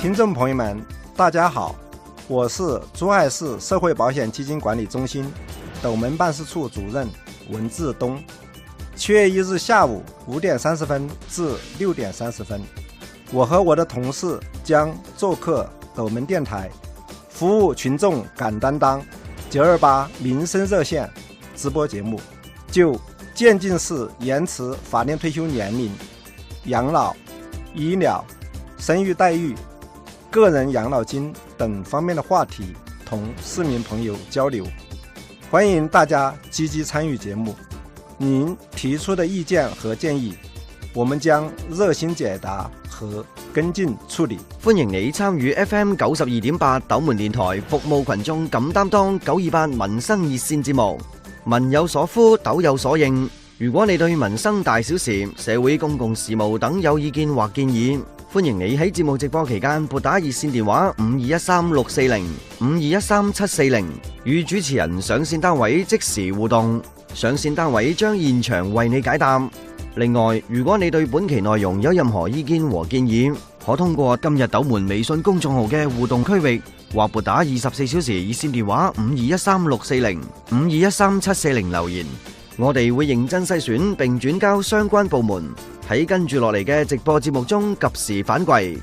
听众朋友们，大家好，我是珠海市社会保险基金管理中心斗门办事处主任文志东。7月1日下午5点30分至6点30分，我和我的同事将做客斗门电台，服务群众敢担当928民生热线直播节目，就渐进式延迟法定退休年龄、养老、医疗、生育待遇、个人养老金等方面的话题同市民朋友交流，欢迎大家积极参与节目。您提出的意见和建議，我們將熱心解答和跟進處理。歡迎你參與 FM 92.8斗門電台服務群眾敢擔當928民生熱線節目，民有所呼，斗有所應。如果你對民生大小事、社會公共事務等有意見或建議，歡迎你喺節目直播期間撥打熱線電話5213-640、5213-740，與主持人上線單位即時互動。上線單位將現場為你解答。另外，如果你對本期內容有任何意見和建議，可通過今日斗門微信公眾號嘅互動區域，或撥打24小時熱線電話5213-640、5213-740留言，我哋會認真篩選並轉交相關部門，喺跟住落嚟嘅直播節目中及時反饋。